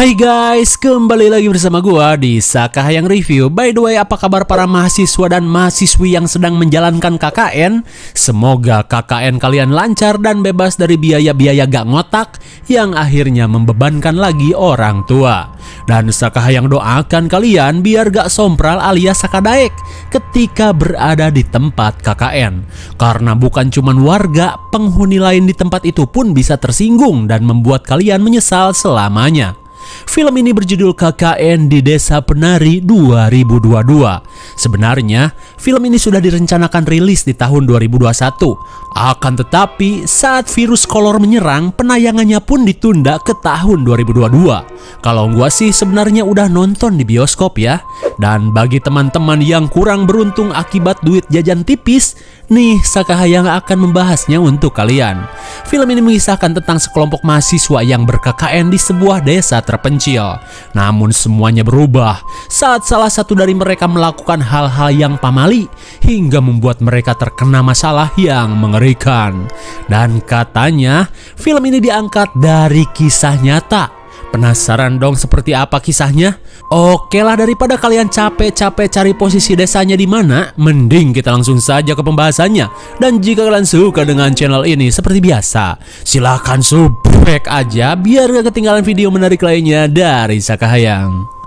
Hai guys, kembali lagi bersama gua di Sakahayang Review. By the way, apa kabar para mahasiswa dan mahasiswi yang sedang menjalankan KKN? Semoga KKN kalian lancar dan bebas dari biaya-biaya gak ngotak yang akhirnya membebankan lagi orang tua. Dan Sakahayang doakan kalian biar gak sompral alias sakadaek ketika berada di tempat KKN. Karena bukan cuman warga, penghuni lain di tempat itu pun bisa tersinggung dan membuat kalian menyesal selamanya. Film ini berjudul KKN di Desa Penari 2022. Sebenarnya, film ini sudah direncanakan rilis di tahun 2021. Akan tetapi, saat virus kolor menyerang, penayangannya pun ditunda ke tahun 2022. Kalau gua sih sebenarnya udah nonton di bioskop ya. Dan bagi teman-teman yang kurang beruntung akibat duit jajan tipis, nih Sakahayang akan membahasnya untuk kalian. Film ini mengisahkan tentang sekelompok mahasiswa yang ber-KKN di sebuah desa terpencil. Namun semuanya berubah saat salah satu dari mereka melakukan hal-hal yang pamali hingga membuat mereka terkena masalah yang mengerikan. Dan katanya film ini diangkat dari kisah nyata. Penasaran dong seperti apa kisahnya? Oke lah, daripada kalian capek-capek cari posisi desanya di mana, mending kita langsung saja ke pembahasannya. Dan jika kalian suka dengan channel ini seperti biasa, silahkan subscribe aja biar gak ketinggalan video menarik lainnya dari Sakahayang.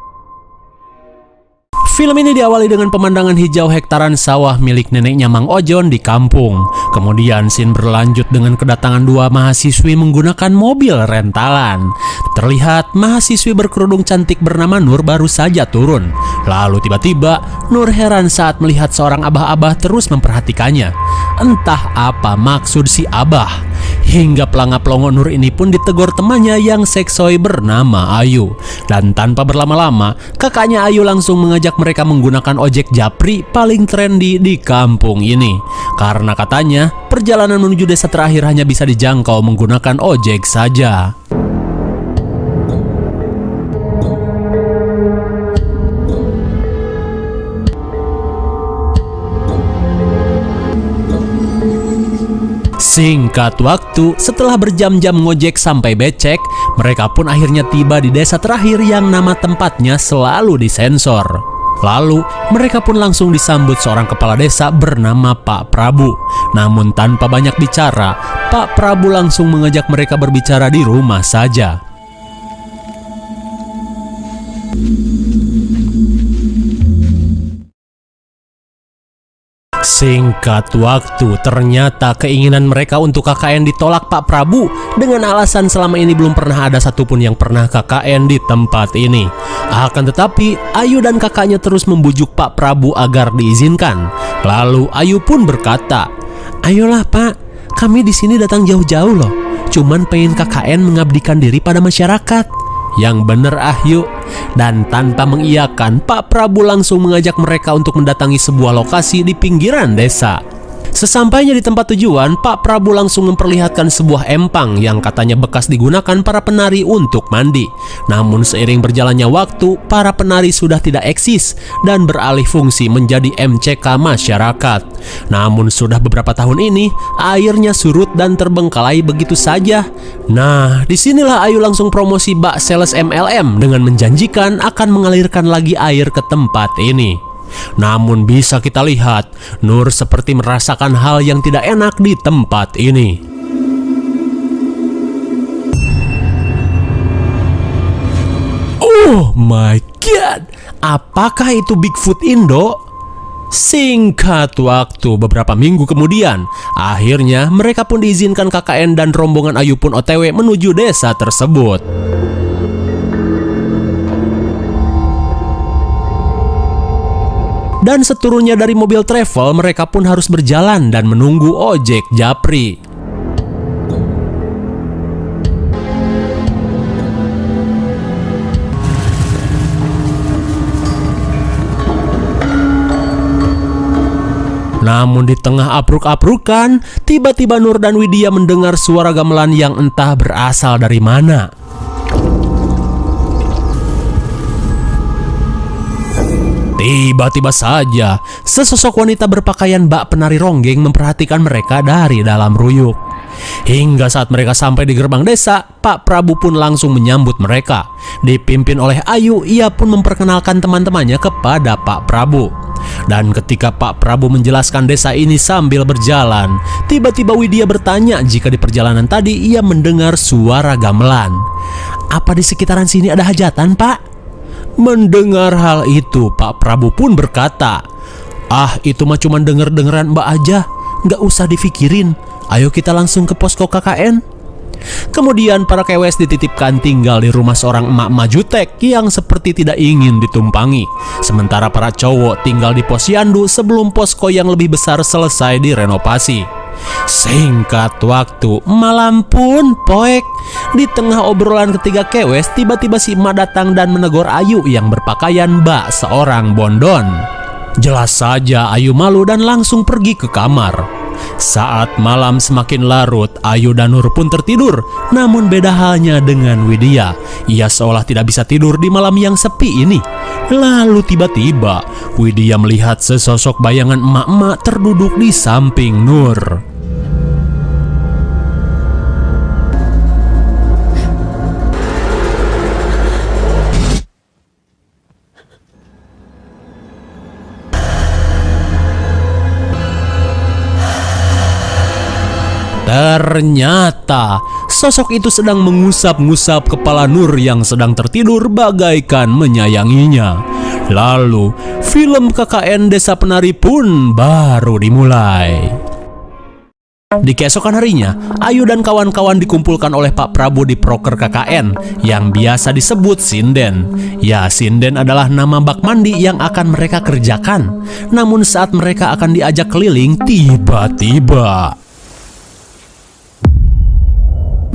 Film ini diawali dengan pemandangan hijau hektaran sawah milik neneknya Mang Ojon di kampung. Kemudian scene berlanjut dengan kedatangan dua mahasiswi menggunakan mobil rentalan. Terlihat mahasiswi berkerudung cantik bernama Nur baru saja turun. Lalu tiba-tiba Nur heran saat melihat seorang abah-abah terus memperhatikannya. Entah apa maksud si abah. Hingga pelanga-pelongo Nur ini pun ditegur temannya yang seksoi bernama Ayu. Dan tanpa berlama-lama, kakaknya Ayu langsung mengajak mereka menggunakan ojek japri paling trendy di kampung ini. Karena katanya, perjalanan menuju desa terakhir hanya bisa dijangkau menggunakan ojek saja. Singkat waktu, setelah berjam-jam ngojek sampai becek, mereka pun akhirnya tiba di desa terakhir yang nama tempatnya selalu disensor. Lalu, mereka pun langsung disambut seorang kepala desa bernama Pak Prabu. Namun tanpa banyak bicara, Pak Prabu langsung mengajak mereka berbicara di rumah saja. Singkat waktu, ternyata keinginan mereka untuk KKN ditolak Pak Prabu dengan alasan selama ini belum pernah ada satupun yang pernah KKN di tempat ini. Akan tetapi, Ayu dan kakaknya terus membujuk Pak Prabu agar diizinkan. Lalu Ayu pun berkata, "Ayolah Pak, kami di sini datang jauh-jauh loh. Cuman pengen KKN mengabdikan diri pada masyarakat." Yang bener Ayu. Dan tanpa mengiyakan, Pak Prabu langsung mengajak mereka untuk mendatangi sebuah lokasi di pinggiran desa. Sesampainya di tempat tujuan, Pak Prabu langsung memperlihatkan sebuah empang yang katanya bekas digunakan para penari untuk mandi. Namun seiring berjalannya waktu, para penari sudah tidak eksis dan beralih fungsi menjadi MCK masyarakat. Namun sudah beberapa tahun ini, airnya surut dan terbengkalai begitu saja. Nah, disinilah Ayu langsung promosi bak sales MLM dengan menjanjikan akan mengalirkan lagi air ke tempat ini. Namun bisa kita lihat, Nur seperti merasakan hal yang tidak enak di tempat ini. Oh my god, apakah itu Bigfoot Indo? Singkat waktu, beberapa minggu kemudian, akhirnya mereka pun diizinkan KKN dan rombongan Ayu pun OTW menuju desa tersebut. Dan seturunnya dari mobil travel, mereka pun harus berjalan dan menunggu ojek japri. Namun di tengah apruk-aprukan, tiba-tiba Nur dan Widya mendengar suara gamelan yang entah berasal dari mana. Tiba-tiba saja, sesosok wanita berpakaian bak penari ronggeng memperhatikan mereka dari dalam ruyuk. Hingga saat mereka sampai di gerbang desa, Pak Prabu pun langsung menyambut mereka. Dipimpin oleh Ayu, ia pun memperkenalkan teman-temannya kepada Pak Prabu. Dan ketika Pak Prabu menjelaskan desa ini sambil berjalan, tiba-tiba Widya bertanya jika di perjalanan tadi ia mendengar suara gamelan. "Apa di sekitaran sini ada hajatan, Pak?" Mendengar hal itu, Pak Prabu pun berkata, "Ah, itu mah cuma denger-dengeran Mbak aja, nggak usah dipikirin. Ayo kita langsung ke posko KKN." Kemudian para kewes dititipkan tinggal di rumah seorang emak-emak jutek yang seperti tidak ingin ditumpangi. Sementara para cowok tinggal di posyandu sebelum posko yang lebih besar selesai direnovasi. Singkat waktu, malam pun poek. Di tengah obrolan ketiga kewes, tiba-tiba si emak datang dan menegur Ayu yang berpakaian bak seorang bondon. Jelas saja Ayu malu dan langsung pergi ke kamar. Saat malam semakin larut, Ayu dan Nur pun tertidur. Namun beda halnya dengan Widya. Ia seolah tidak bisa tidur di malam yang sepi ini. Lalu tiba-tiba Widya melihat sesosok bayangan emak-emak terduduk di samping Nur. Ternyata sosok itu sedang mengusap-ngusap kepala Nur yang sedang tertidur bagaikan menyayanginya. Lalu film KKN Desa Penari pun baru dimulai. Di keesokan harinya, Ayu dan kawan-kawan dikumpulkan oleh Pak Prabu di proker KKN yang biasa disebut sinden. Ya, sinden adalah nama bak mandi yang akan mereka kerjakan. Namun saat mereka akan diajak keliling, tiba-tiba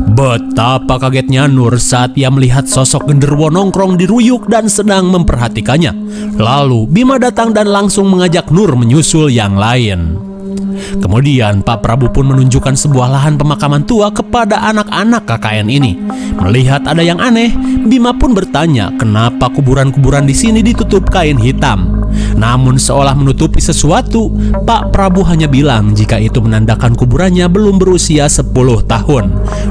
betapa kagetnya Nur saat ia melihat sosok genderuwo nongkrong di ruyuk dan sedang memperhatikannya. Lalu Bima datang dan langsung mengajak Nur menyusul yang lain. Kemudian Pak Prabu pun menunjukkan sebuah lahan pemakaman tua kepada anak-anak KKN ini. Melihat ada yang aneh, Bima pun bertanya kenapa kuburan-kuburan di sini ditutup kain hitam. Namun seolah menutupi sesuatu, Pak Prabu hanya bilang jika itu menandakan kuburannya belum berusia 10 tahun.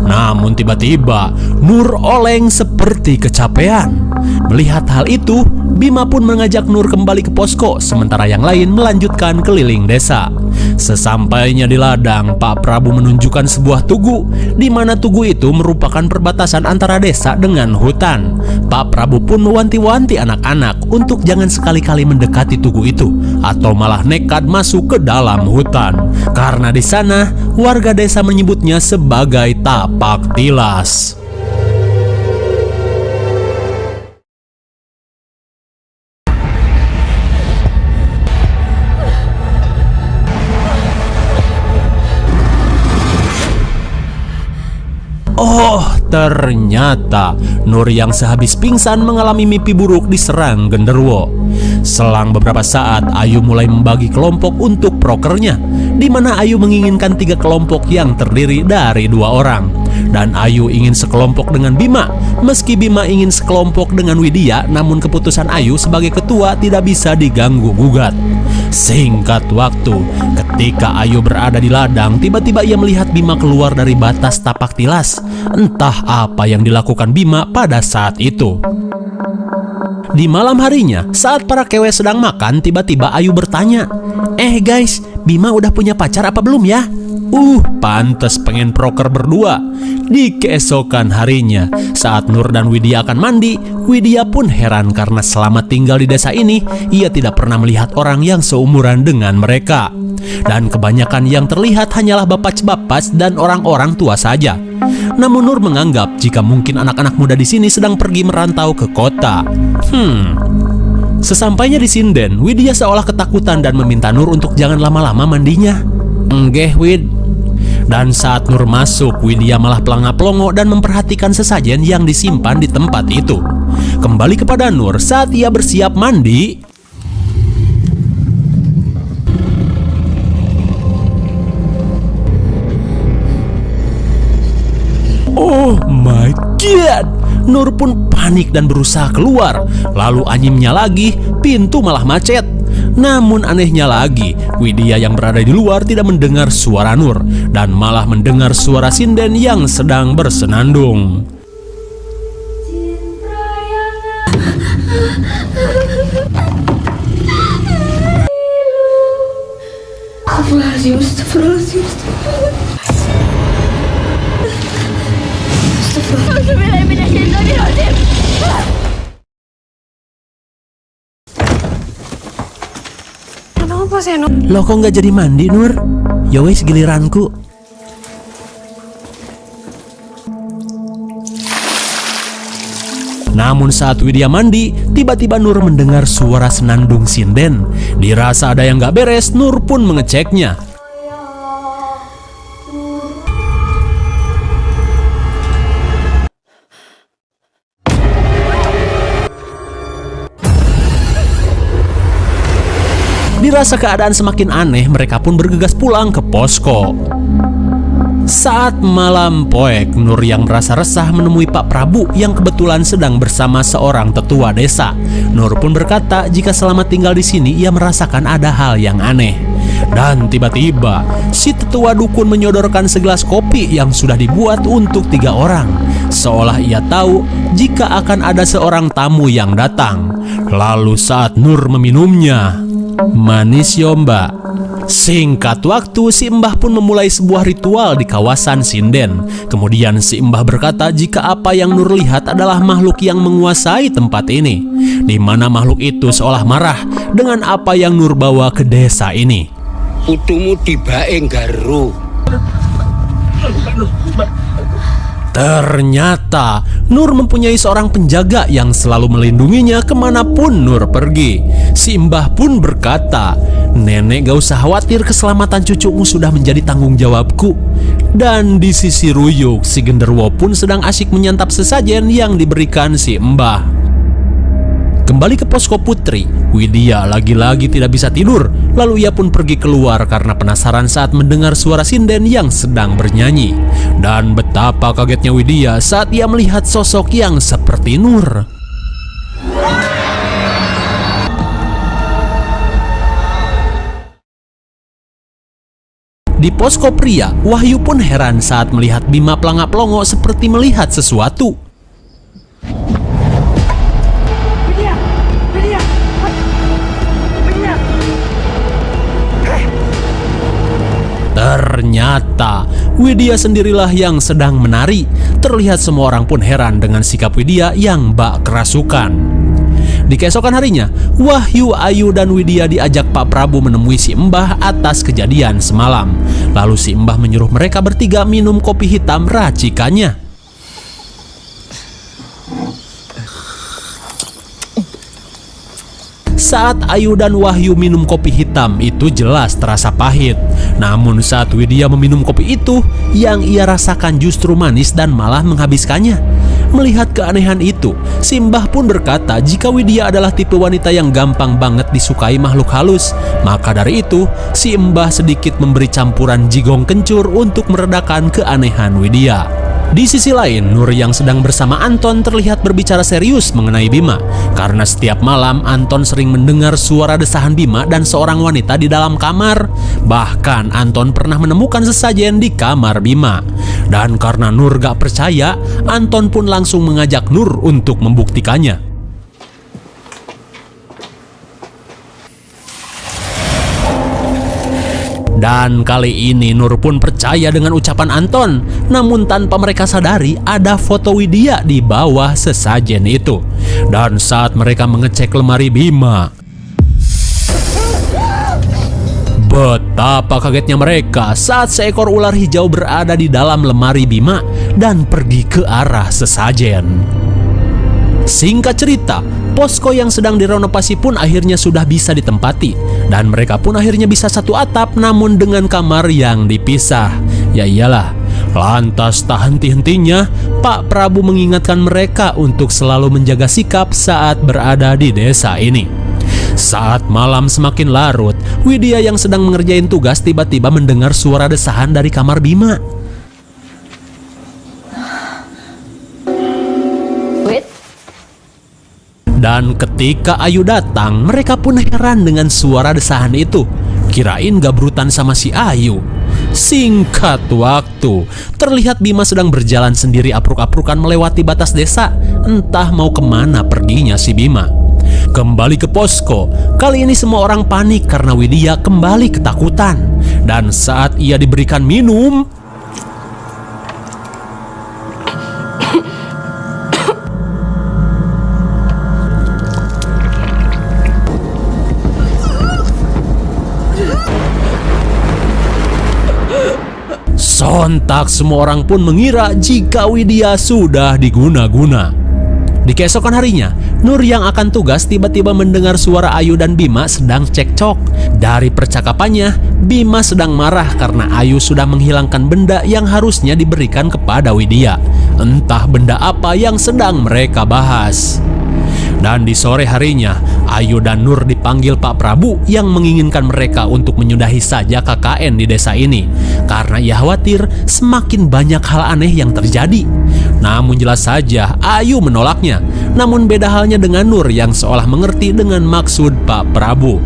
Namun tiba-tiba Nur oleng seperti kecapean. Melihat hal itu, Bima pun mengajak Nur kembali ke posko, sementara yang lain melanjutkan keliling desa. Sesampainya di ladang, Pak Prabu menunjukkan sebuah tugu, di mana tugu itu merupakan perbatasan antara desa dengan hutan. Pak Prabu pun mewanti-wanti anak-anak untuk jangan sekali-kali mendekati tugu itu, atau malah nekat masuk ke dalam hutan. Karena di sana, warga desa menyebutnya sebagai tapak tilas. Oh, ternyata Nur yang sehabis pingsan mengalami mimpi buruk diserang genderuwo. Selang beberapa saat, Ayu mulai membagi kelompok untuk prokernya, di mana Ayu menginginkan 3 kelompok yang terdiri dari 2 orang. Dan Ayu ingin sekelompok dengan Bima. Meski Bima ingin sekelompok dengan Widya, namun keputusan Ayu sebagai ketua tidak bisa diganggu-gugat. Singkat waktu, ketika Ayu berada di ladang, tiba-tiba ia melihat Bima keluar dari batas tapak tilas. Entah apa yang dilakukan Bima pada saat itu. Di malam harinya, saat para kewe sedang makan, tiba-tiba Ayu bertanya, guys, Bima udah punya pacar apa belum ya?" Pantes pengen proker berdua. Di keesokan harinya, saat Nur dan Widya akan mandi, Widya pun heran karena selama tinggal di desa ini, ia tidak pernah melihat orang yang seumuran dengan mereka. Dan kebanyakan yang terlihat hanyalah bapak-bapak dan orang-orang tua saja. Namun Nur menganggap jika mungkin anak-anak muda di sini sedang pergi merantau ke kota. Sesampainya di sinden, Widya seolah ketakutan dan meminta Nur untuk jangan lama-lama mandinya. "Enggeh, Wid." Dan saat Nur masuk, Widya malah pelangap-pelongo dan memperhatikan sesajen yang disimpan di tempat itu. Kembali kepada Nur saat ia bersiap mandi. Oh my god! Nur pun panik dan berusaha keluar. Lalu anyimnya lagi, pintu malah macet. Namun anehnya lagi, Widya yang berada di luar tidak mendengar suara Nur dan malah mendengar suara sinden yang sedang bersenandung. Loh, kok nggak jadi mandi, Nur? Ya wes, giliranku. Namun saat Widya mandi, tiba-tiba Nur mendengar suara senandung sinden. Dirasa ada yang nggak beres, Nur pun mengeceknya. Dirasa keadaan semakin aneh, mereka pun bergegas pulang ke posko. Saat malam poek, Nur yang merasa resah menemui Pak Prabu yang kebetulan sedang bersama seorang tetua desa. Nur pun berkata jika selama tinggal di sini ia merasakan ada hal yang aneh. Dan tiba-tiba si tetua dukun menyodorkan segelas kopi yang sudah dibuat untuk 3 orang. Seolah ia tahu jika akan ada seorang tamu yang datang. Lalu saat Nur meminumnya, manis yo mbak. Singkat waktu, si Mbah pun memulai sebuah ritual di kawasan sinden. Kemudian si Mbah berkata jika apa yang Nur lihat adalah makhluk yang menguasai tempat ini, di mana makhluk itu seolah marah dengan apa yang Nur bawa ke desa ini. Putumu tibae garu. Ternyata Nur mempunyai seorang penjaga yang selalu melindunginya kemanapun Nur pergi. Si Mbah pun berkata, nenek gak usah khawatir, keselamatan cucumu sudah menjadi tanggung jawabku. Dan di sisi Ruyuk, si genderwo pun sedang asyik menyantap sesajen yang diberikan si Mbah. Kembali ke posko Putri, Widya lagi-lagi tidak bisa tidur. Lalu ia pun pergi keluar karena penasaran saat mendengar suara sinden yang sedang bernyanyi. Dan betapa kagetnya Widya saat ia melihat sosok yang seperti Nur. Di posko pria, Wahyu pun heran saat melihat Bima pelangak-pelongo seperti melihat sesuatu. Ternyata Widya sendirilah yang sedang menari. Terlihat semua orang pun heran dengan sikap Widya yang bak kerasukan. Di keesokan harinya, Wahyu, Ayu, dan Widya diajak Pak Prabu menemui si Mbah atas kejadian semalam. Lalu si Mbah menyuruh mereka bertiga minum kopi hitam racikannya. Saat Ayu dan Wahyu minum kopi hitam, itu jelas terasa pahit. Namun saat Widya meminum kopi itu, yang ia rasakan justru manis dan malah menghabiskannya. Melihat keanehan itu, si Mbah pun berkata jika Widya adalah tipe wanita yang gampang banget disukai makhluk halus. Maka dari itu, si Mbah sedikit memberi campuran jigong kencur untuk meredakan keanehan Widya. Di sisi lain, Nur yang sedang bersama Anton terlihat berbicara serius mengenai Bima. Karena setiap malam Anton sering mendengar suara desahan Bima dan seorang wanita di dalam kamar. Bahkan Anton pernah menemukan sesajen di kamar Bima. Dan karena Nur gak percaya, Anton pun langsung mengajak Nur untuk membuktikannya. Dan kali ini Nur pun percaya dengan ucapan Anton. Namun tanpa mereka sadari ada foto Widya di bawah sesajen itu. Dan saat mereka mengecek lemari Bima, betapa kagetnya mereka saat seekor ular hijau berada di dalam lemari Bima dan pergi ke arah sesajen. Singkat cerita, posko yang sedang direnovasi pun akhirnya sudah bisa ditempati. Dan mereka pun akhirnya bisa satu atap namun dengan kamar yang dipisah. Ya iyalah, lantas tak henti-hentinya Pak Prabu mengingatkan mereka untuk selalu menjaga sikap saat berada di desa ini. Saat malam semakin larut, Widya yang sedang mengerjain tugas tiba-tiba mendengar suara desahan dari kamar Bima. Dan ketika Ayu datang, mereka pun heran dengan suara desahan itu. Kirain gabrutan sama si Ayu. Singkat waktu, terlihat Bima sedang berjalan sendiri apruk-aprukan melewati batas desa. Entah mau kemana perginya si Bima. Kembali ke posko, kali ini semua orang panik karena Widya kembali ketakutan. Dan saat ia diberikan minum, sontak semua orang pun mengira jika Widya sudah diguna-guna. Di keesokan harinya, Nur yang akan tugas tiba-tiba mendengar suara Ayu dan Bima sedang cekcok. Dari percakapannya, Bima sedang marah karena Ayu sudah menghilangkan benda yang harusnya diberikan kepada Widya. Entah benda apa yang sedang mereka bahas. Dan di sore harinya, Ayu dan Nur dipanggil Pak Prabu yang menginginkan mereka untuk menyudahi saja KKN di desa ini. Karena ia khawatir semakin banyak hal aneh yang terjadi. Namun jelas saja Ayu menolaknya. Namun beda halnya dengan Nur yang seolah mengerti dengan maksud Pak Prabu.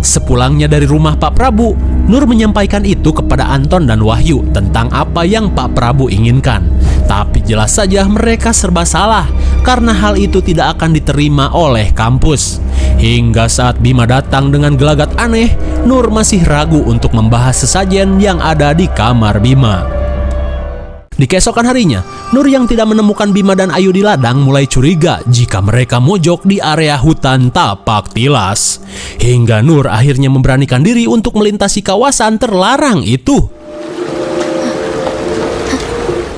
Sepulangnya dari rumah Pak Prabu, Nur menyampaikan itu kepada Anton dan Wahyu tentang apa yang Pak Prabu inginkan. Tapi jelas saja mereka serba salah karena hal itu tidak akan diterima oleh kampus. Hingga saat Bima datang dengan gelagat aneh, Nur masih ragu untuk membahas sesajen yang ada di kamar Bima. Di keesokan harinya, Nur yang tidak menemukan Bima dan Ayu di ladang mulai curiga jika mereka mojok di area hutan Tapak Tilas. Hingga Nur akhirnya memberanikan diri untuk melintasi kawasan terlarang itu.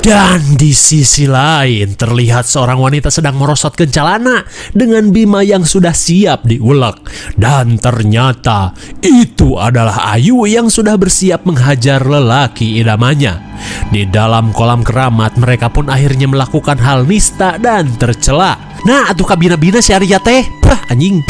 Dan di sisi lain terlihat seorang wanita sedang merosot ke celana dengan Bima yang sudah siap diulek. Dan ternyata itu adalah Ayu yang sudah bersiap menghajar lelaki idamannya. Di dalam kolam keramat mereka pun akhirnya melakukan hal nista dan tercela. Nah, atuh kabina-bina si Arya teh. Anjing.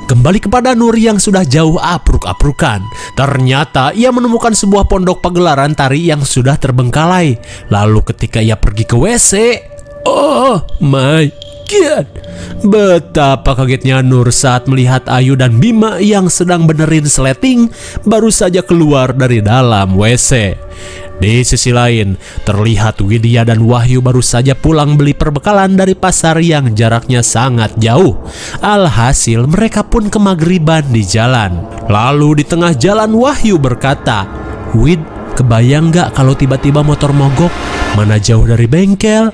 Kembali kepada Nur yang sudah jauh apruk-aprukan. Ternyata ia menemukan sebuah pondok pagelaran tari yang sudah terbengkalai. Lalu ketika ia pergi ke WC, oh my god, betapa kagetnya Nur saat melihat Ayu dan Bima yang sedang benerin sleting baru saja keluar dari dalam WC. Di sisi lain, terlihat Widya dan Wahyu baru saja pulang beli perbekalan dari pasar yang jaraknya sangat jauh. Alhasil mereka pun kemagriban di jalan. Lalu di tengah jalan Wahyu berkata, "Wid, kebayang gak kalau tiba-tiba motor mogok? Mana jauh dari bengkel?"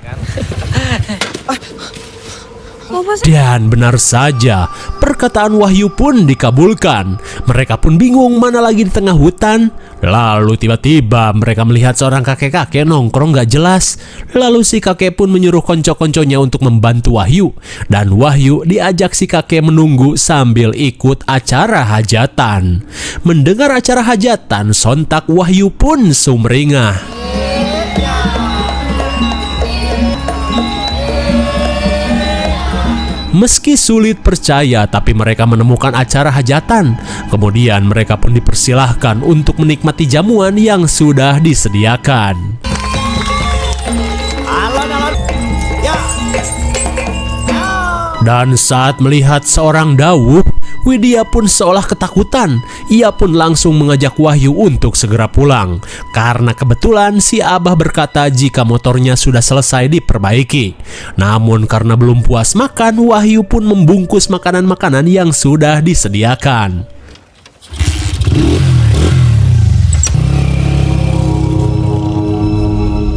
Dan benar saja, perkataan Wahyu pun dikabulkan. Mereka pun bingung mana lagi di tengah hutan. Lalu tiba-tiba mereka melihat seorang kakek-kakek nongkrong gak jelas. Lalu si kakek pun menyuruh konco-konconya untuk membantu Wahyu. Dan Wahyu diajak si kakek menunggu sambil ikut acara hajatan. Mendengar acara hajatan, sontak Wahyu pun sumringah. Meski sulit percaya, tapi mereka menemukan acara hajatan. Kemudian mereka pun dipersilahkan untuk menikmati jamuan yang sudah disediakan. Dan saat melihat seorang dawuh, Widya pun seolah ketakutan. Ia pun langsung mengajak Wahyu untuk segera pulang. Karena kebetulan si Abah berkata jika motornya sudah selesai diperbaiki. Namun karena belum puas makan, Wahyu pun membungkus makanan-makanan yang sudah disediakan.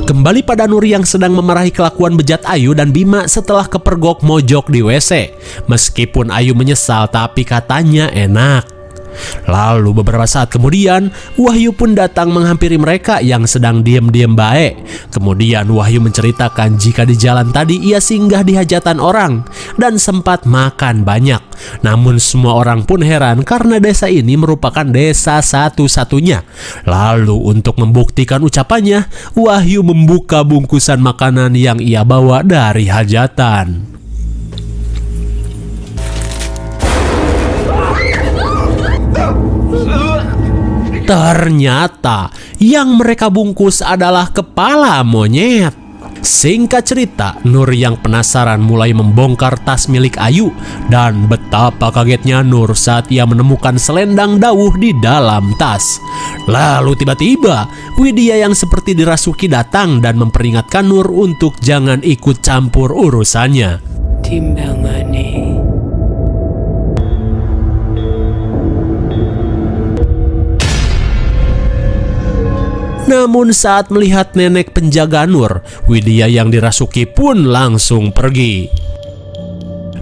Kembali pada Nur yang sedang memarahi kelakuan bejat Ayu dan Bima setelah kepergok mojok di WC. Meskipun Ayu menyesal, tapi katanya enak. Lalu beberapa saat kemudian, Wahyu pun datang menghampiri mereka yang sedang diam-diam baik. Kemudian Wahyu menceritakan jika di jalan tadi ia singgah di hajatan orang dan sempat makan banyak. Namun semua orang pun heran karena desa ini merupakan desa satu-satunya. Lalu untuk membuktikan ucapannya, Wahyu membuka bungkusan makanan yang ia bawa dari hajatan. Ternyata yang mereka bungkus adalah kepala monyet. Singkat cerita, Nur yang penasaran mulai membongkar tas milik Ayu, dan betapa kagetnya Nur saat ia menemukan selendang dawuh di dalam tas. Lalu tiba-tiba Widya yang seperti dirasuki datang dan memperingatkan Nur untuk jangan ikut campur urusannya. Timbangane. Namun saat melihat nenek penjaga Nur, Widya yang dirasuki pun langsung pergi.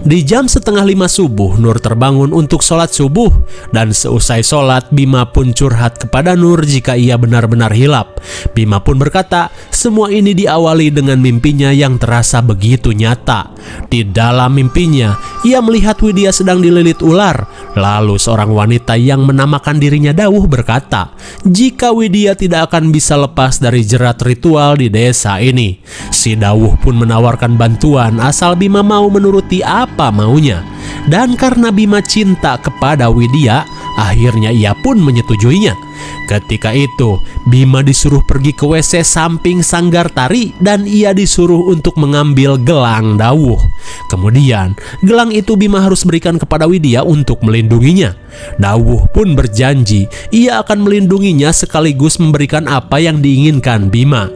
Di jam 4:30 subuh, Nur terbangun untuk sholat subuh, dan seusai sholat Bima pun curhat kepada Nur jika ia benar-benar hilap. Bima pun berkata, semua ini diawali dengan mimpinya yang terasa begitu nyata. Di dalam mimpinya, ia melihat Widya sedang dililit ular. Lalu seorang wanita yang menamakan dirinya Dawuh berkata, jika Widya tidak akan bisa lepas dari jerat ritual di desa ini. Si Dawuh pun menawarkan bantuan asal Bima mau menuruti apa maunya. Dan karena Bima cinta kepada Widya, akhirnya ia pun menyetujuinya. Ketika itu, Bima disuruh pergi ke WC samping sanggar tari dan ia disuruh untuk mengambil gelang Dawuh. Kemudian, gelang itu Bima harus berikan kepada Widya untuk melindunginya. Dawuh pun berjanji ia akan melindunginya sekaligus memberikan apa yang diinginkan Bima.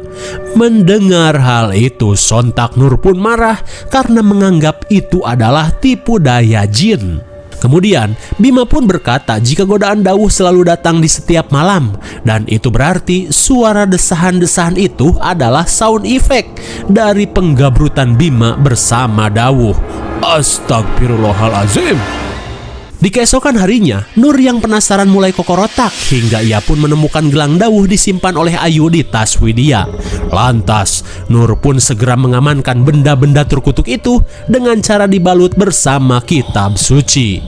Mendengar hal itu, sontak Nur pun marah karena menganggap itu adalah tipu daya jin. Kemudian Bima pun berkata jika godaan Dawuh selalu datang di setiap malam, dan itu berarti suara desahan-desahan itu adalah sound effect dari penggabrutan Bima bersama Dawuh. Astagfirullahalazim. Di keesokan harinya, Nur yang penasaran mulai kokorotak hingga ia pun menemukan gelang Dawuh disimpan oleh Ayu di tas Widya. Lantas, Nur pun segera mengamankan benda-benda terkutuk itu dengan cara dibalut bersama kitab suci.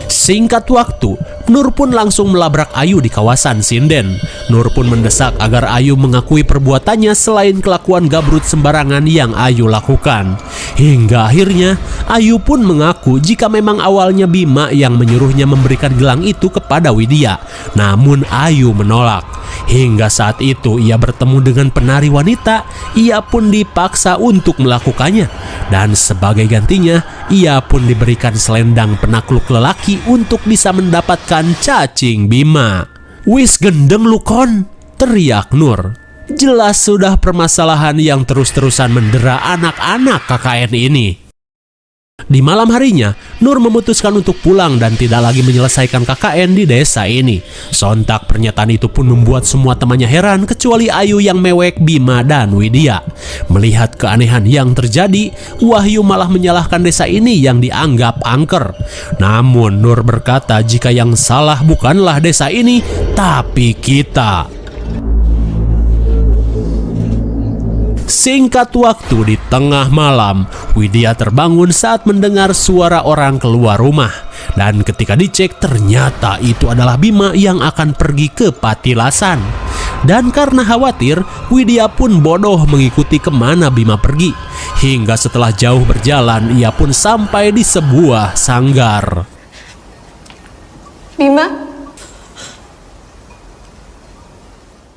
Singkat waktu, Nur pun langsung melabrak Ayu di kawasan sinden. Nur pun mendesak agar Ayu mengakui perbuatannya selain kelakuan gabrut sembarangan yang Ayu lakukan. Hingga akhirnya Ayu pun mengaku jika memang awalnya Bima yang menyuruhnya memberikan gelang itu kepada Widya. Namun Ayu menolak. Hingga saat itu ia bertemu dengan penari wanita, ia pun dipaksa untuk melakukannya. Dan sebagai gantinya, ia pun diberikan selendang penakluk lelaki untuk bisa mendapatkan cacing Bima. Wis gendeng lu kon, teriak Nur. Jelas sudah permasalahan yang terus-terusan mendera anak-anak KKN ini. Di malam harinya, Nur memutuskan untuk pulang dan tidak lagi menyelesaikan KKN di desa ini. Sontak pernyataan itu pun membuat semua temannya heran kecuali Ayu yang mewek Bima dan Widya. Melihat keanehan yang terjadi, Wahyu malah menyalahkan desa ini yang dianggap angker. Namun Nur berkata jika yang salah bukanlah desa ini, tapi kita. Singkat waktu di tengah malam, Widya terbangun saat mendengar suara orang keluar rumah. Dan ketika dicek ternyata itu adalah Bima yang akan pergi ke Patilasan. Dan karena khawatir, Widya pun bodoh mengikuti kemana Bima pergi. Hingga setelah jauh berjalan, ia pun sampai di sebuah sanggar. Bima?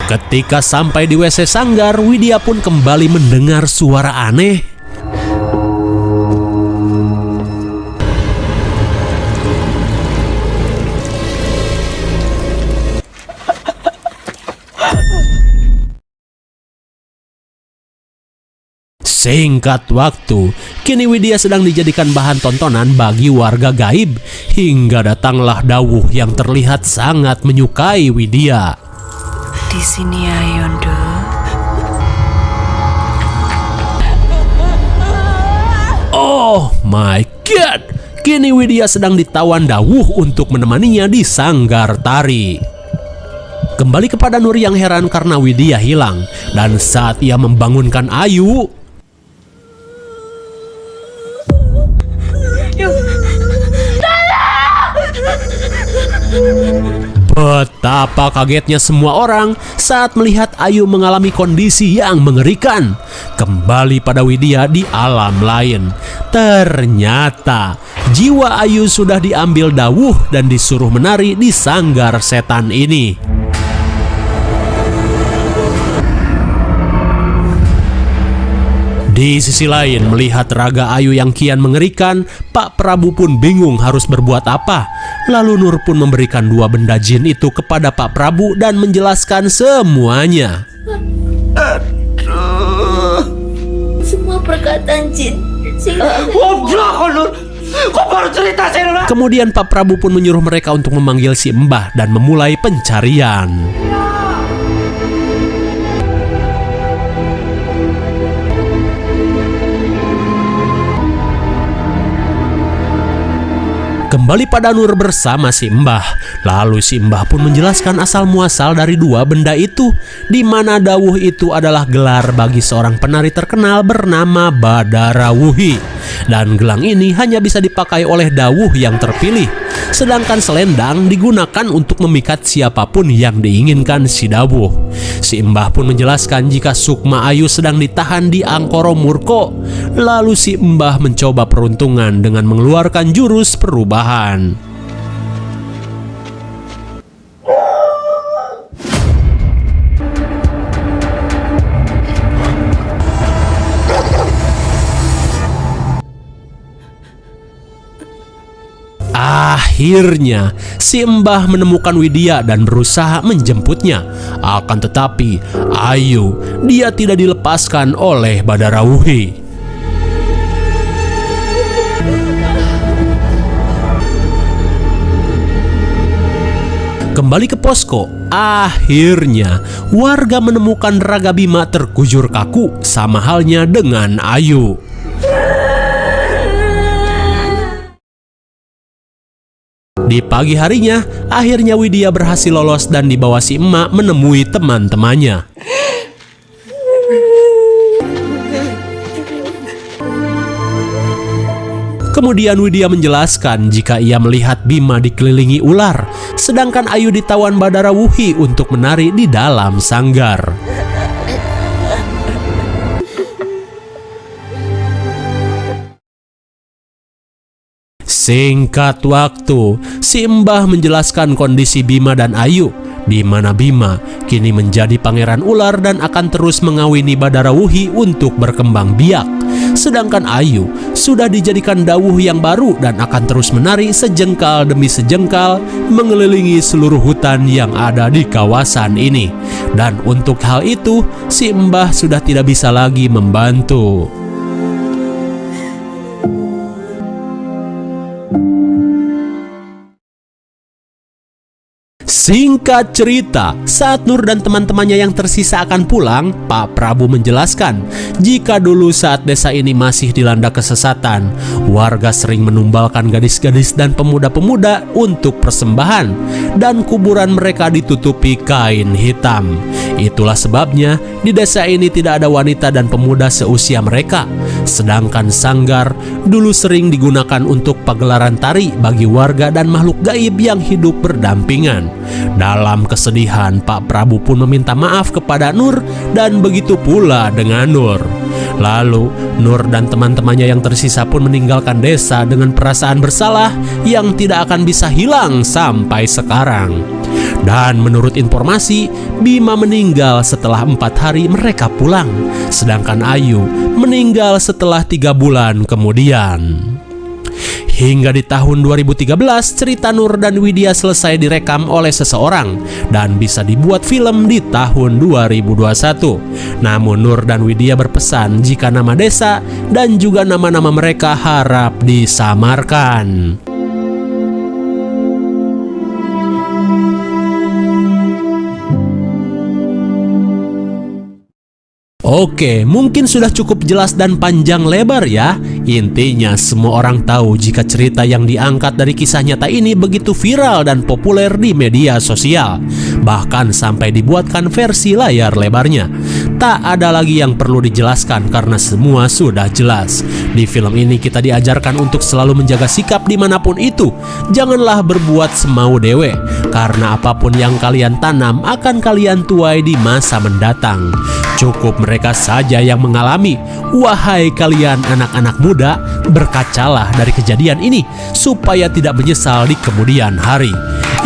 Ketika sampai di WC sanggar, Widya pun kembali mendengar suara aneh. Singkat waktu, kini Widya sedang dijadikan bahan tontonan bagi warga gaib. Hingga datanglah Dawuh yang terlihat sangat menyukai Widya. Di sini ya Yondo. Oh my god, kini Widya sedang ditawan Dawuh untuk menemaninya di sanggar tari. Kembali kepada Nur yang heran karena Widya hilang. Dan saat ia membangunkan Ayu, betapa kagetnya semua orang saat melihat Ayu mengalami kondisi yang mengerikan. Kembali pada Widya di alam lain. Ternyata jiwa Ayu sudah diambil Dawuh dan disuruh menari di sanggar setan ini. Di sisi lain, melihat raga Ayu yang kian mengerikan, Pak Prabu pun bingung harus berbuat apa. Lalu Nur pun memberikan 2 benda jin itu kepada Pak Prabu dan menjelaskan semuanya. Semua perkataan jin. Kemudian Pak Prabu pun menyuruh mereka untuk memanggil si Mbah dan memulai pencarian. Kembali pada Nur bersama si Mbah. Lalu si Mbah pun menjelaskan asal muasal dari 2 benda itu, di mana dawuh itu adalah gelar bagi seorang penari terkenal bernama Badara Wuhi. Dan gelang ini hanya bisa dipakai oleh dawuh yang terpilih. Sedangkan selendang digunakan untuk memikat siapapun yang diinginkan si dawuh. Si Mbah pun menjelaskan jika Sukma Ayu sedang ditahan di Angkoro Murko. Lalu si Mbah mencoba peruntungan dengan mengeluarkan jurus perubahan. Akhirnya, si Mbah menemukan Widya dan berusaha menjemputnya. Akan tetapi, Ayu, dia tidak dilepaskan oleh Badara Wuhi. Kembali ke posko, akhirnya warga menemukan Raga Bima terkujur kaku, sama halnya dengan Ayu. Di pagi harinya, akhirnya Widya berhasil lolos dan dibawa si emak menemui teman-temannya. Kemudian Widya menjelaskan jika ia melihat Bima dikelilingi ular, sedangkan Ayu ditawan Badara Wuhi untuk menari di dalam sanggar. Singkat waktu, si Mbah menjelaskan kondisi Bima dan Ayu, di mana Bima kini menjadi pangeran ular dan akan terus mengawini Badara Wuhi untuk berkembang biak. Sedangkan Ayu sudah dijadikan dawuh yang baru dan akan terus menari sejengkal demi sejengkal mengelilingi seluruh hutan yang ada di kawasan ini. Dan untuk hal itu, si Mbah sudah tidak bisa lagi membantu. Singkat cerita, saat Nur dan teman-temannya yang tersisa akan pulang, Pak Prabu menjelaskan jika dulu saat desa ini masih dilanda kesesatan, warga sering menumbalkan gadis-gadis dan pemuda-pemuda untuk persembahan, dan kuburan mereka ditutupi kain hitam. Itulah sebabnya di desa ini tidak ada wanita dan pemuda seusia mereka. Sedangkan sanggar dulu sering digunakan untuk pagelaran tari bagi warga dan makhluk gaib yang hidup berdampingan. Dalam kesedihan, Pak Prabu pun meminta maaf kepada Nur dan begitu pula dengan Nur. Lalu, Nur dan teman-temannya yang tersisa pun meninggalkan desa dengan perasaan bersalah yang tidak akan bisa hilang sampai sekarang. Dan menurut informasi, Bima meninggal setelah 4 hari mereka pulang, sedangkan Ayu meninggal setelah 3 bulan kemudian. Hingga di tahun 2013, cerita Nur dan Widya selesai direkam oleh seseorang dan bisa dibuat film di tahun 2021. Namun Nur dan Widya berpesan jika nama desa dan juga nama-nama mereka harap disamarkan. Oke, mungkin sudah cukup jelas dan panjang lebar ya. Intinya semua orang tahu jika cerita yang diangkat dari kisah nyata ini begitu viral dan populer di media sosial. Bahkan sampai dibuatkan versi layar lebarnya. Tak ada lagi yang perlu dijelaskan karena semua sudah jelas. Di film ini kita diajarkan untuk selalu menjaga sikap dimanapun itu. Janganlah berbuat semau dewe, karena apapun yang kalian tanam akan kalian tuai di masa mendatang. Cukup mereka saja yang mengalami. Wahai kalian anak-anak muda, berkacalah dari kejadian ini supaya tidak menyesal di kemudian hari.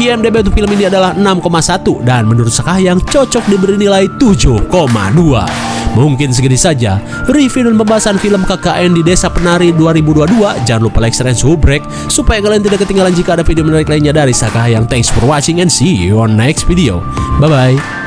IMDb untuk film ini adalah 6,1 dan menurut Sakahyang cocok diberi nilai 7,2. Mungkin segini saja review dan pembahasan film KKN di Desa Penari 2022. Jangan lupa like, share, dan subrek supaya kalian tidak ketinggalan jika ada video menarik lainnya dari Saka Hayang. Thanks for watching and see you on next video. Bye bye.